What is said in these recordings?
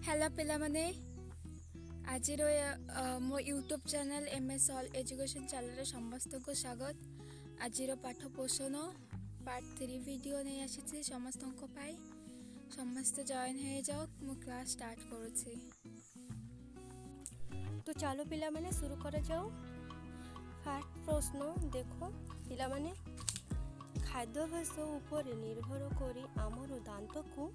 Hello पिलामाने आज मो YouTube channel MS all education channel समस्त को स्वागत। आज पाठ पोषण पार्ट 3 वीडियो नहीं आसी समस्त समस्त जॉइन हो जाओ मो क्लास स्टार्ट करुँचे। तो चलो पिला माने शुरू कर जाओ। फास्ट प्रश्न देखो पिला माने खाद्याभ्यास उपर निर्भर करी आमर दांत को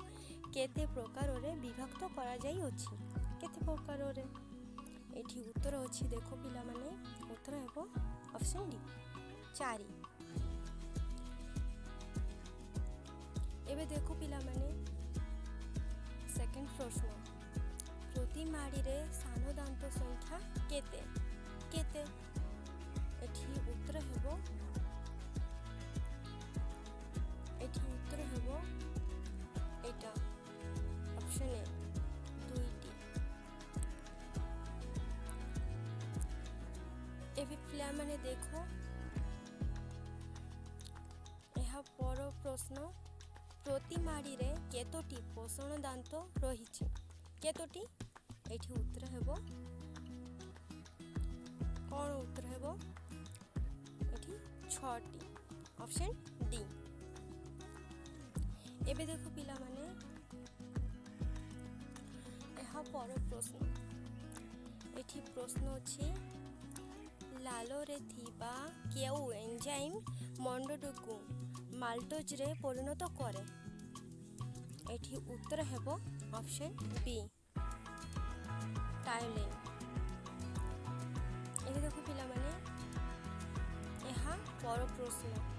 केते प्रकार रे विभक्त करा जाई अछि। केते प्रकार रे एठी उत्तर अछि देखो पिला माने उत्तर हेबो ऑप्शन डी 4। एबे देखो पिला माने सेकंड प्रश्न प्रति माड़ी रे सानो दांत संख्या केते केते एठी उत्तर हेबो एटा ऑप्शन ए 2टी। एबे पिला माने देखो यह पर प्रश्न प्रति माड़ी रे केतोटी पोषण दांत रहिछि केतोटी एठी उत्तर हेबो कोन उत्तर हेबो एठी 6टी ऑप्शन डी। एबे देखो पिला माने यह पर प्रश्न एठी प्रश्न अछि लाल रे थिबा केउ एंजाइम मंडड को माल्टोज रे परिणत करे एठी उत्तर हेबो ऑप्शन बी टाइलिन। एबे देखो पिला माने यह पर प्रश्न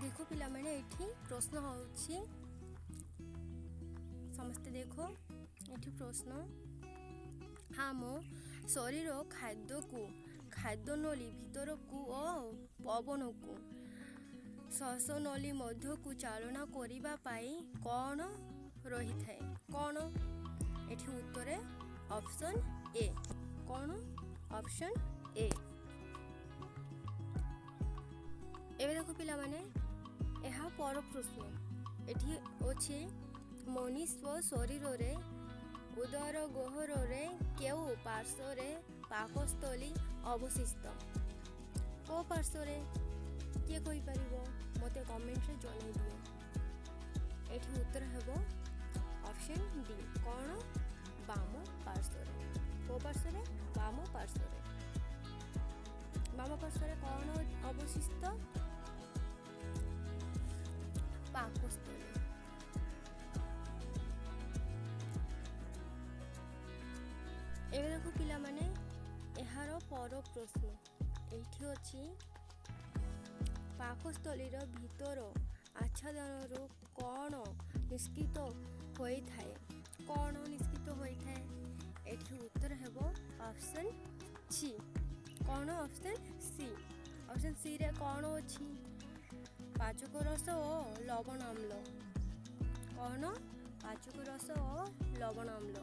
देखो पिला माने एठी प्रश्न होउछि समस्त देखो एठी प्रश्न हम शरीर खाद्य को खाद्य नली भीतर को और पवन को श्वास नली मध्य को चालना करिबा पाई कौन रही थाए कौन एठी उत्तर ऑप्शन ए कौन ऑप्शन ए। एबे देखो पिला माने यह पर प्रश्न एठी अछि मनुष्य शरीर रे उदर गहर रे केउ पार्श्व रे पाकस्थली अवशिष्ट को पार्श्व रे किए कहि परिबो मते कमेंट रे जणाई दियो। एठी उत्तर हेबो ऑप्शन डी कोन बाम पार्श्व रे को पार्श्व रे बाम पार्श्व रे कोन अवशिष्ट पाकस्थली। एबे देखो पिला माने एहार पर प्रश्न एठी अछि पाकस्थलीर भीतर आच्छादन रो कोन निष्कृत होई थाए कोन निष्कृत होई थाए एठी उत्तर हेबो ऑप्शन सी कोन ऑप्शन सी रे कोन अछि पाचक रस और लवण अम्ल कौन पाचक रस और लवण अम्ल।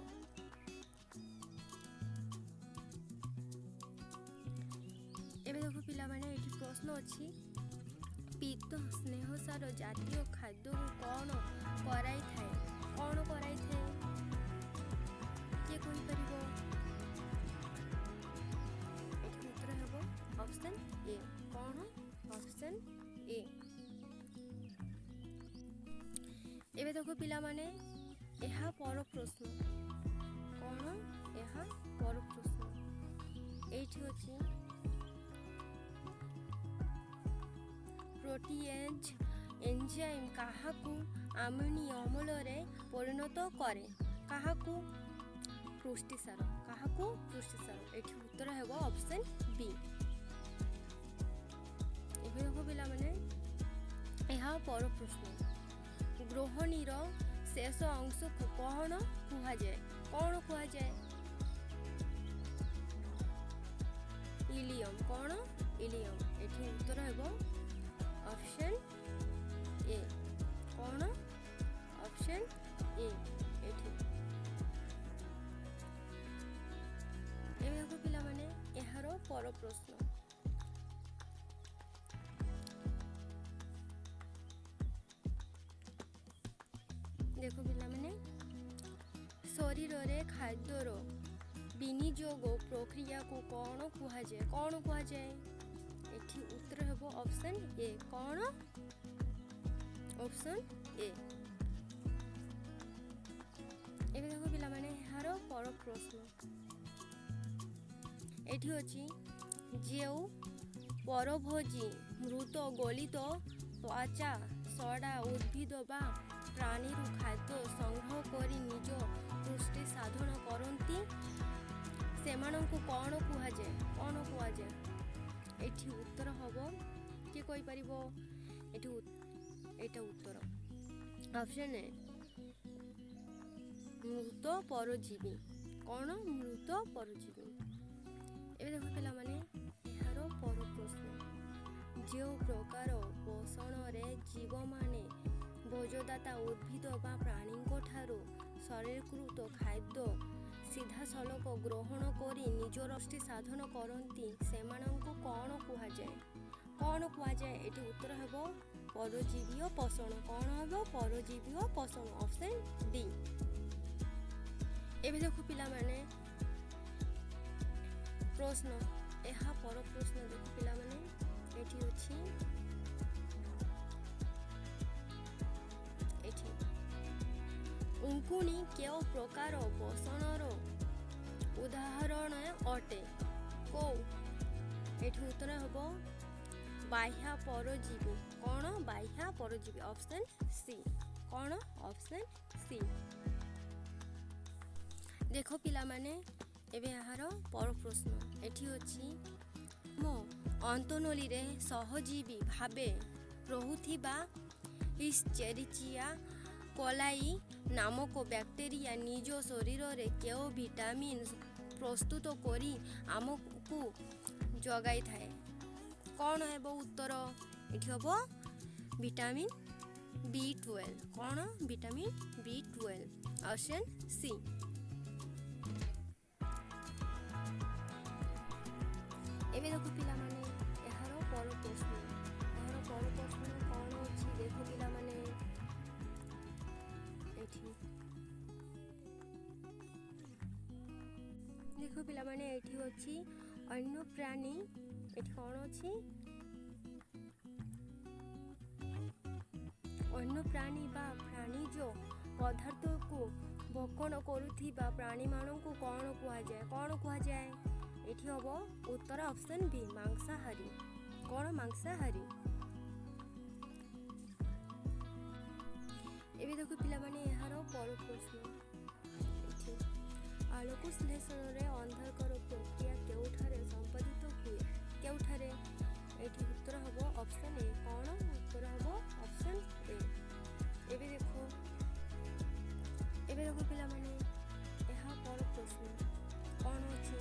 एबे देखो पिला माने एठी प्रश्न अछि पीत स्नेहसार जातीय खाद्य कौन कराई थाए के कोइ परिबो एठी उत्तर हेबो ऑप्शन ए कौन ऑप्शन ए। एबे देखो पिला माने यह पर प्रश्न कौन यह पर प्रश्न एठी अछि प्रोटीएज एंजाइम काहाकू आमिनी अम्ल रे परिणत करे काहाकू पुष्टिसार एठी उत्तर हेबो ऑप्शन बी। एबे देखो पिला माने यह पर प्रश्न ग्रहणीर शेष अंश को कौन कुहा जाए इलियम कौन इलियम एठी उत्तर हेबो ऑप्शन ए कौन ऑप्शन ए एठी। एबे देखो पिला माने एहार पर प्रश्न देखो पिला माने ଶରୀରରେ ଖାଦ୍ୟର ବିନିଯୋଗ ପ୍ରକ୍ରିୟାକୁ କ'ଣ କୁହାଯାଏ? କ'ଣ କୁହାଯାଏ? ଏଠି ଉତ୍ତର ହେବ ଅପସନ୍ ଏ। କ'ଣ? Option A. ଏବେ ଦେଖ ପିଲାମାନେ ଏହାର ପର ପ୍ରଶ୍ନ ଏଠି ଅଛି, ଯେଉଁ ପରଭୋଜୀ ମୃତ ଗଳିତ ତ୍ୱଚା ସଡ଼ା ଉଦ୍ଭିଦ ବା ପ୍ରାଣୀରୁ ଖାଦ୍ୟ ସଂଗ୍ରହ କରି ନିଜ ପୁଷ୍ଟି ସାଧନ କରନ୍ତି ସେମାନଙ୍କୁ କ'ଣ କୁହାଯାଏ? କ'ଣ କୁହାଯାଏ? ଏଠି ଉତ୍ତର ହେବ, କିଏ କହିପାରିବ? ଏଇଟା ଉତ୍ତର ଅପସନ୍ ଏ, ମୃତ ପରଜୀବୀ। କ'ଣ? ମୃତ ପରଜୀବୀ। ଏବେ ଦେଖ ପିଲାମାନେ ଏହାର ପର ପ୍ରଶ୍ନ, ଯେଉଁ ପ୍ରକାର ପୋଷଣରେ ଜୀବମାନେ ଭୋଜଦାତା ଉଦ୍ଭିଦ ବା ପ୍ରାଣୀଙ୍କ ଠାରୁ ଶରୀରକୃତ ଖାଦ୍ୟ ସିଧାସଳଖ ଗ୍ରହଣ କରି ନିଜର ପୁଷ୍ଟି ସାଧନ କରନ୍ତି ସେମାନଙ୍କୁ କ'ଣ କୁହାଯାଏ? କ'ଣ କୁହାଯାଏ? ଏଠି ଉତ୍ତର ହେବ ପରଜୀବୀୟ ପୋଷଣ। କ'ଣ ହେବ? ପରଜୀବୀୟ ପୋଷଣ। Option D. ଏବେ ଦେଖ ପିଲାମାନେ ପ୍ରଶ୍ନ, ଏହା ପର ପ୍ରଶ୍ନ ଦେଖ ପିଲାମାନେ ଏଠି ଅଛି, ଏଠି ଉଙ୍କୁଣି କେଉଁ ପ୍ରକାର ପୋଷଣର ଉଦାହରଣ ଅଟେ? କୋଉ? ଏଠି ଉତ୍ତର ହେବ ବାହ୍ୟ ପରଜୀବୀ। କ'ଣ? ବାହ୍ୟ ପରଜୀବୀ। Option C. କ'ଣ? Option C. ଦେଖ ପିଲାମାନେ ଏବେ ଏହାର ପର ପ୍ରଶ୍ନ ଏଠି ଅଛି, ମୋ ଅନ୍ତନଳୀରେ ସହଜୀବୀ ଭାବେ ରହୁଥିବା ଇଶ୍ଚେରିଚିଆ କୋଲାଇ ନାମକ ବ୍ୟାକ୍ଟେରିଆ ନିଜ ଶରୀରରେ କେଉଁ ଭିଟାମିନ୍ ପ୍ରସ୍ତୁତ କରି ଆମକୁ ଯୋଗାଇଥାଏ? କ'ଣ ହେବ ଉତ୍ତର? ଏଠି ହେବ ଭିଟାମିନ୍ B12। କ'ଣ? Vitamin B12। Option C. ଏବେ ଦେଖ ପିଲାମାନେ ଏହାର ପର ପ୍ରଶ୍ନ, ଏହାର ପର ପ୍ରଶ୍ନ କ'ଣ ଅଛି? ଦେଖ ପିଲାମାନେ ଏଠି ଦେଖ ପିଲାମାନେ ଏଠି ଅଛି ଅନ୍ୟ ପ୍ରାଣୀ। ଏଠି କ'ଣ ଅଛି? ଅନ୍ୟ ପ୍ରାଣୀ ବା ପ୍ରାଣୀଜ ପଦାର୍ଥକୁ ଭକ୍ଷଣ କରୁଥିବା ପ୍ରାଣୀମାନଙ୍କୁ କ'ଣ କୁହାଯାଏ? କ'ଣ କୁହାଯାଏ? ଏଠି ହେବ ଉତ୍ତର ଅପସନ୍ ବି, ମାଂସାହାରୀ। କ'ଣ? ମାଂସାହାରୀ। ଏବେ ଦେଖ ପିଲାମାନେ ଏହାର ପର ପ୍ରଶ୍ନ ଏଠି, ଆଲୋକ ଶ୍ଳେଷଣରେ ଅନ୍ଧକାର ପ୍ରକ୍ରିୟା କେଉଁଠାରେ ସମ୍ପାଦିତ ହୁଏ? କେଉଁଠାରେ? ଏଠି ଉତ୍ତର ହେବ ଅପସନ୍ ଏ। କ'ଣ? ଉତ୍ତର ହେବ ଅପସନ୍ ଏ। ଏବେ ଦେଖ ପିଲାମାନେ ଏହା ପର ପ୍ରଶ୍ନ କ'ଣ ଅଛି?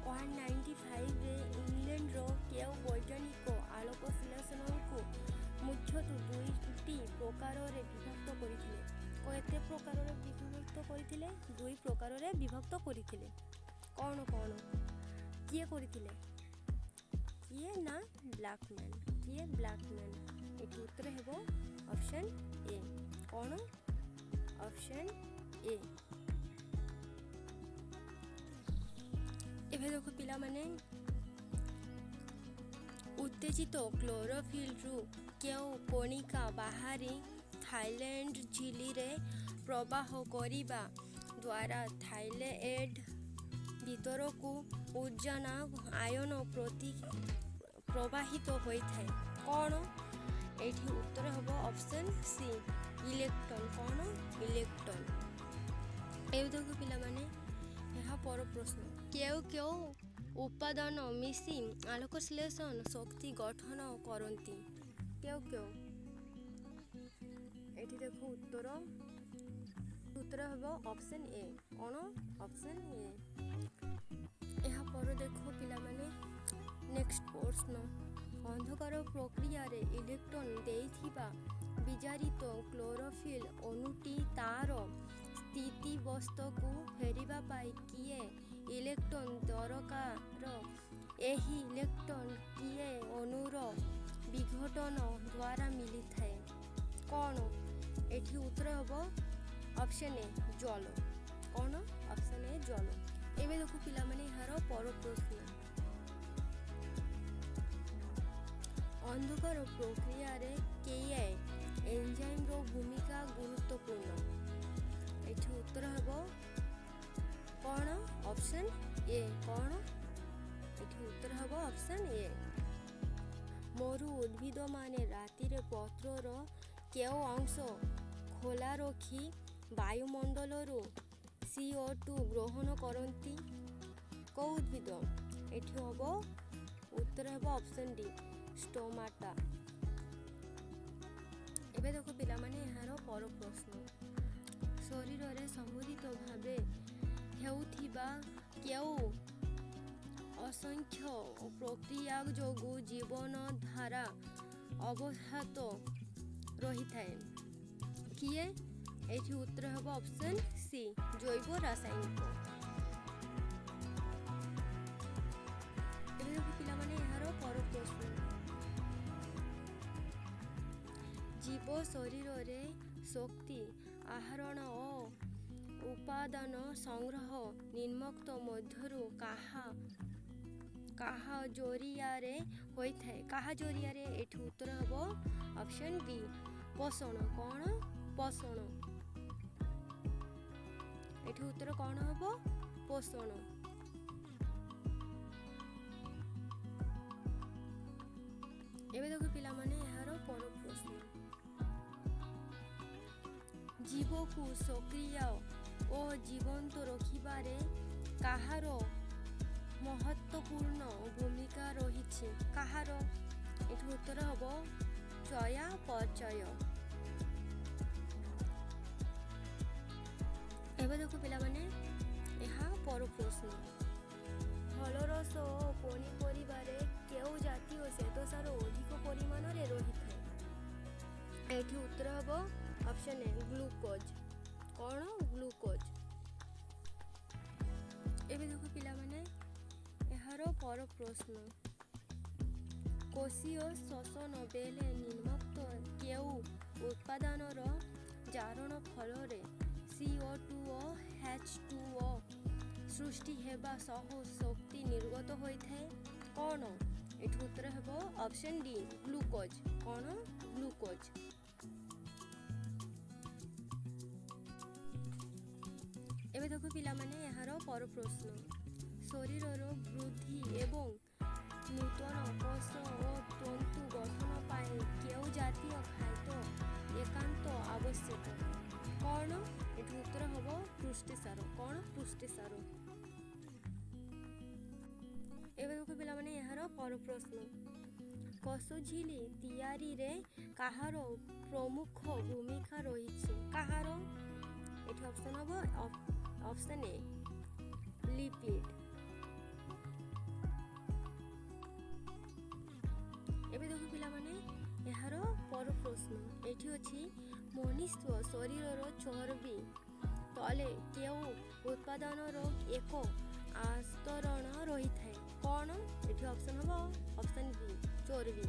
195ରେ ଇଂଲଣ୍ଡର କେଉଁ ବୈଜ୍ଞାନିକ ଆଲୋକ ଶ୍ଳେଷଣକୁ ମୁଖ୍ୟତଃ ଦୁଇଟି ପ୍ରକାରରେ ବିଭକ୍ତ କରିଥିଲେ? କେତେ ପ୍ରକାରରେ ବିଭକ୍ତ କରିଥିଲେ? ଦୁଇ ପ୍ରକାରରେ ବିଭକ୍ତ କରିଥିଲେ। କ'ଣ କ'ଣ? କିଏ କରିଥିଲେ? କିଏ? ନା ବ୍ଲାକମ୍ୟାନ୍। କିଏ? ବ୍ଲାକମ୍ୟାନ୍। ଏଠି ଉତ୍ତର ହେବ ଅପସନ୍ ଏ। କ'ଣ? Option A. ଏବେ ଦେଖ ପିଲାମାନେ ଉତ୍ତେଜିତ କ୍ଲୋରୋଫିଲ୍ରୁ କେଉଁ କଣିକା ବାହାରି ଥାଇଲ୍ୟାଣ୍ଡ ଝିଲ୍ଲିରେ ପ୍ରବାହ କରିବା ଦ୍ୱାରା ଥାଇଲେଏଡ୍ ଭିତରକୁ ଉଜ୍ଜନ ଆୟନ ପ୍ରବାହିତ ହୋଇଥାଏ? କ'ଣ? ଏଠି ଉତ୍ତର ହେବ ଅପସନ୍ ସି, ଇଲେକ୍ଟ୍ରନ୍। କ'ଣ? ଇଲେକ୍ଟ୍ରନ୍। ଏବେ ଦେଖ ପିଲାମାନେ ଏହା ପର ପ୍ରଶ୍ନ, କେଉଁ କେଉଁ ଉପାଦାନ ମିଶି ଆଲୋକ ଶ୍ଳେଷଣ ଶକ୍ତି ଗଠନ କରନ୍ତି? କେଉଁ କେଉଁ? ଏଠି ଦେଖ ଉତ୍ତର ହେବ ଅପସନ୍ ଏ। କ'ଣ? Option A. ଏହା ପରେ ଦେଖ ପିଲାମାନେ ନେକ୍ସଟ ପ୍ରଶ୍ନ, ଅନ୍ଧକାର ପ୍ରକ୍ରିୟାରେ ଇଲେକ୍ଟ୍ରନ୍ ଦେଇଥିବା ବିଜାରିତ କ୍ଲୋରୋଫିଲ୍ ଅଣୁଟି ତାର ସ୍ଥିତାବସ୍ଥାକୁ ଫେରିବା ପାଇଁ କିଏ ଇଲେକ୍ଟ୍ରନ୍ ଦରକାର? ଏହି ଇଲେକ୍ଟ୍ରନ୍ କିଏ ଅଣୁର ବିଘଟନ ଦ୍ୱାରା ମିଳିଥାଏ? କ'ଣ? ଏଠି ଉତ୍ତର ହେବ ଅପସନ୍ ଏ ଜଳ। କ'ଣ? ଅପସନ୍ ଏ ଜଳ। ଏବେ ଦେଖୁ ପିଲାମାନେ ଏହାର ପର ପ୍ରଶ୍ନ। ଅନ୍ଧକାର ପ୍ରକ୍ରିୟାରେ କେଏ ଏନଜାଇମ୍ର ଭୂମିକା ଗୁରୁତ୍ୱପୂର୍ଣ୍ଣ? ଏଠି ଉତ୍ତର ହେବ କ'ଣ? Option A. କ'ଣ? ଏଠି ଉତ୍ତର ହେବ ଅପସନ୍ ଏ। ମରୁ ଉଦ୍ଭିଦମାନେ ରାତିରେ ପତ୍ରର କେଉଁ ଅଂଶ ଖୋଲା ରଖି ବାୟୁମଣ୍ଡଳରୁ CO2 ଗ୍ରହଣ କରନ୍ତି? କେଉଁ ଉଦ୍ଭିଦ? ଏଠି ହେବ ଉତ୍ତର ହେବ ଅପସନ୍ ଡି ଷ୍ଟୋମାଟା। ଏବେ ଦେଖୁ ପିଲାମାନେ ଏହାର ପର ପ୍ରଶ୍ନ। ଶରୀରରେ ସମ୍ବନ୍ଧିତ ଭାବେ ହେଉଥିବା କେଉଁ ଅସଂଖ୍ୟ ପ୍ରକ୍ରିୟା ଯୋଗୁଁ ଜୀବନ ଧାରା ଅବ୍ୟାହତ ରହିଥାଏ? କିଏ? ଏଠି ଉତ୍ତର ହେବ ଅପସନ୍ ସି ଜୈବ ରାସାୟନିକ। ଏବେ ଦେଖୁ ପିଲାମାନେ ଏହାର ପର ପ୍ରଶ୍ନ। ଜୀବ ଶରୀରରେ ଶକ୍ତି ଆହରଣ ଓ ଉପାଦାନ ସଂଗ୍ରହ ନିମ୍ନୋକ୍ତ ମଧ୍ୟରୁ କାହା ଜରିଆରେ ହୋଇଥାଏ? କାହା ଜରିଆରେ? ଏଠି ଉତ୍ତର ହେବ ଅପସନ୍ ବି ପୋଷଣ। କ'ଣ? ପୋଷଣ। ଏଠି ଉତ୍ତର କ'ଣ ହେବ? ପୋଷଣ। ଏବେ ଦେଖୁ ପିଲାମାନେ ଏହାର ପର ପ୍ରଶ୍ନ। ଜୀବକୁ ସକ୍ରିୟ ଓ ଜୀବନ୍ତ ରଖିବାରେ କାହାର ମହତ୍ତ୍ୱପୂର୍ଣ୍ଣ ଭୂମିକା ରହିଛି? କାହାର? ଏଠି ଉତ୍ତର ହେବ ଚୟାପଚୟ। ଏବେ ଦେଖୁ ପିଲାମାନେ ଏହା ପର ପ୍ରଶ୍ନ। ଫଳରସ ଓ ପନିପରିବାରେ କେଉଁ ଜାତୀୟ ଶ୍ୱେତସାର ଅଧିକ ପରିମାଣରେ ରହିଥାଏ? ଏଠି ଉତ୍ତର ହେବ ଅପସନ୍ ଏ ଗ୍ଲୁକୋଜ୍। କ'ଣ? ଗ୍ଲୁକୋଜ୍। ଏବେ ଦେଖୁ ପିଲାମାନେ ଏହାର ପର ପ୍ରଶ୍ନ। କୋଷୀୟ ଶ୍ୱସନ ବେଳେ ନିମ୍ନୋକ୍ତ କେଉଁ ଉପାଦାନର ଜାରଣ ଫଳରେ CO2 ଓ H2O ସୃଷ୍ଟି ହେବା ସହ ଶକ୍ତି ନିର୍ଗତ ହୋଇଥାଏ? କ'ଣ? ଏଠି ଉତ୍ତର ହେବ ଅପସନ୍ ଡି ଗ୍ଲୁକୋଜ୍। କ'ଣ? ଗ୍ଲୁକୋଜ୍। ଏବେ ଦେଖୁ ପିଲାମାନେ ଏହାର ପର ପ୍ରଶ୍ନ। ଶରୀରର ବୃଦ୍ଧି ଏବଂ ନୂତନ କୋଷ ଓ ତନ୍ତୁ ଗଠନ ପାଇଁ କେଉଁ ଜାତୀୟ ଖାଦ୍ୟ ଏକାନ୍ତ ଆବଶ୍ୟକ? କ'ଣ? ଏଠି ଉତ୍ତର ହେବ ପୁଷ୍ଟିସାର। କ'ଣ? ପୁଷ୍ଟିସାର। ଏବେ ଦେଖୁ ପିଲାମାନେ ଏହାର ପର ପ୍ରଶ୍ନ। କୋଷ ଝିଲ୍ଲି ତିଆରିରେ କାହାର ପ୍ରମୁଖ ଭୂମିକା ରହିଛି? କାହାର? ଏଠି ଅପସନ୍ ହେବ ଅପସନ୍ ଏ ଲିପିଡ୍। ଏବେ ଦେଖୁ ପିଲାମାନେ ଏହାର ପର ପ୍ରଶ୍ନ। ଏଠି ଅଛି ମନୁଷ୍ୟ ଶରୀରର ଚର୍ବି ତଳେ କେଉଁ ଉପାଦାନର ଏକ ଆସ୍ତରଣ ରହିଥାଏ? କ'ଣ? ଏଠି ଅପସନ୍ ହେବ ଅପସନ୍ ବି ଚର୍ବି।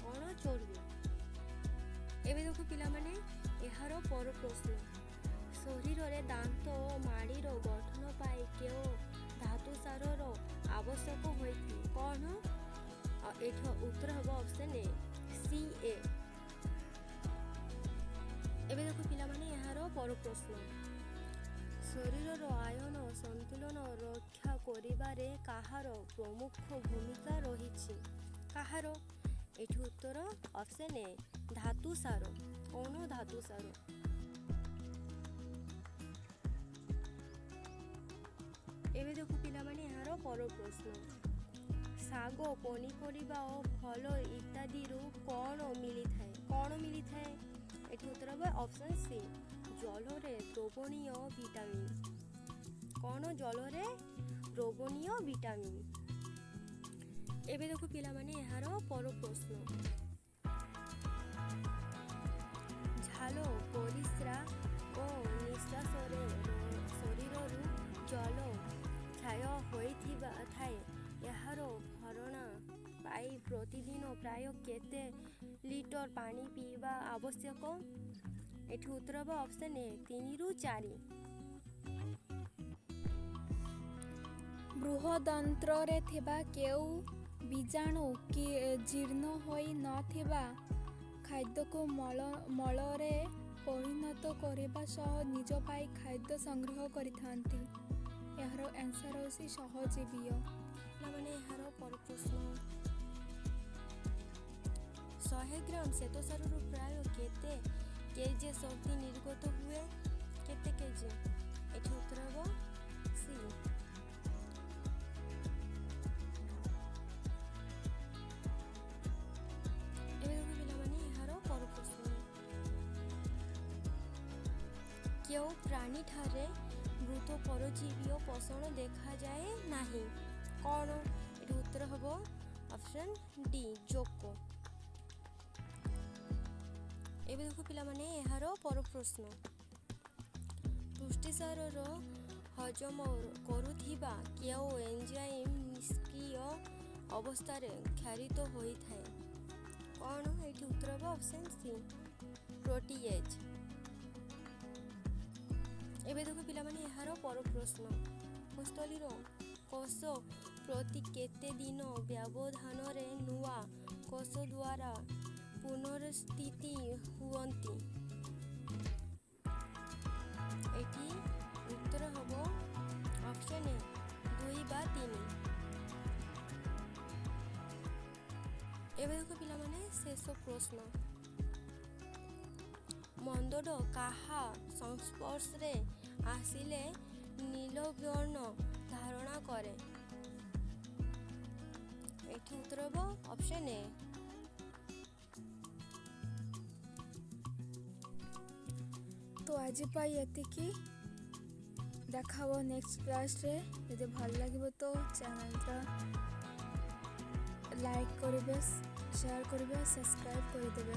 କ'ଣ? ଚର୍ବି। ଏବେ ଦେଖୁ ପିଲାମାନେ ଏହାର ପର ପ୍ରଶ୍ନ। ଶରୀରରେ ଦାନ୍ତ ଓ ମାଢ଼ିର ଗଠନ ପାଇଁ କେଉଁ ଧାତୁସାରର ଆବଶ୍ୟକ ହୋଇଥାଏ? କ'ଣ? ଏଠି ଉତ୍ତର ହେବ ଅପସନ୍ ଏ ସି ଏ। ଏବେ ଦେଖୁ ପିଲାମାନେ ଏହାର ପର ପ୍ରଶ୍ନ। ଶରୀରର ଆୟନ ସନ୍ତୁଳନ ରକ୍ଷା କରିବାରେ କାହାର ପ୍ରମୁଖ ଭୂମିକା ରହିଛି? କାହାର? ଏଠି ଉତ୍ତର ଅପସନ୍ ଏ ଧାତୁସାର। କ'ଣ? ଧାତୁସାର। ଏବେ ଦେଖୁ ପିଲାମାନେ ଏହାର ପର ପ୍ରଶ୍ନ। ଶାଗ ପନିପରିବା ଓ ଫଳ ଇତ୍ୟାଦିରୁ କ'ଣ ମିଳିଥାଏ? କ'ଣ ମିଳିଥାଏ? ଏଠି ଉତ୍ତର ହେବ ଅପସନ୍ ସି ଜଳରେ ଦ୍ରବଣୀୟ ଭିଟାମିନ୍। କ'ଣ? ଜଳରେ ଦ୍ରବଣୀୟ ଭିଟାମିନ୍। ଏବେ ଦେଖୁ ପିଲାମାନେ ଏହାର ପର ପ୍ରଶ୍ନ। ଝାଳ ପରିସ୍ରା ଓ ନିଶ୍ୱାସରେ ଶରୀରରୁ ଜଳ କ୍ଷୟ ହୋଇଥିବା ଥାଏ। ଏହାର ଭରଣା ପାଇଁ ପ୍ରତିଦିନ ପ୍ରାୟ କେତେ ଲିଟର ପାଣି ପିଇବା ଆବଶ୍ୟକ? ଏଠି ଉତ୍ତର ହେବ ଅପସନ୍ ଏ 3ରୁ 4। ବୃହଦନ୍ତ୍ରରେ ଥିବା କେଉଁ ବୀଜାଣୁ ଜୀର୍ଣ୍ଣ ହୋଇ ନଥିବା ଖାଦ୍ୟକୁ ମଳରେ ପରିଣତ କରିବା ସହ ନିଜ ପାଇଁ ଖାଦ୍ୟ ସଂଗ୍ରହ କରିଥାନ୍ତି? ଏହାର ଆନ୍ସର ହେଉଛି ସହଜୀବୀୟ। ମାନେ ଏହାର ପର ପ୍ରଶ୍ନ 100 ଗ୍ରାମ ଶ୍ୱେତସାରରୁ ପ୍ରାୟ କେତେ କେଜି ଶକ୍ତି ନିର୍ଗତ ହୁଏ? କେତେ କେଜି? ଏଠି ଉତ୍ତର ହେବ ସି। ଏବେ ଦେଖ ପିଲାମାନେ ଏହାର ପର ପ୍ରଶ୍ନ କେଉଁ ପ୍ରାଣୀଠାରେ ମୃତ ପରଜୀବୀ ପୋଷଣ ଦେଖାଯାଏ ନାହିଁ? କ'ଣ? ଏଠି ଉତ୍ତର ହେବ ଅପସନ୍ ଡି ଜୋକ। ଏବେ ଦେଖ ପିଲାମାନେ ଏହାର ପର ପ୍ରଶ୍ନ ପୁଷ୍ଟିସାରର ହଜମ କରୁଥିବା କେଉଁ ଏଞ୍ଜାଇମ୍ ନିଷ୍କ୍ରିୟ ଅବସ୍ଥାରେ କ୍ଷାରିତ ହୋଇଥାଏ? କ'ଣ? ଏଠି ଉତ୍ତର ହେବ ଅପସନ୍ ସି ପ୍ରୋଟିଏଜ୍। ଏବେ ଦେଖ ପିଲାମାନେ ଏହାର ପର ପ୍ରଶ୍ନ ଭୂସ୍ଥଳୀର କୋଷ ପ୍ରତି କେତେ ଦିନ ବ୍ୟବଧାନରେ ନୂଆ କୋଷ ଦ୍ୱାରା ପୁନଃସ୍ଥିତ ହୁଅନ୍ତି? ଏଠି ଉତ୍ତର ହେବ ଅପସନ୍ ଏ 2 ବା 3। ଏବେ ଦେଖ ପିଲାମାନେ ଶେଷ ପ୍ରଶ୍ନ ମନ୍ଦଡ କାହା ସଂସ୍ପର୍ଶରେ ଆସିଲେ ନୀଳବର୍ଣ୍ଣ ଧାରଣ କରେ? ଏଠି ଉତ୍ତର ହେବ ଅପସନ୍ ଏ। ତ ଆଜି ପାଇଁ ଏତିକି। ଦେଖା ହେବ ନେକ୍ସଟ କ୍ଲାସରେ। ଯଦି ଭଲ ଲାଗିବ ତ ଚ୍ୟାନେଲଟା ଲାଇକ୍ କରିବେ, ସେୟାର କରିବେ, ସବସ୍କ୍ରାଇବ୍ କରିଦେବେ।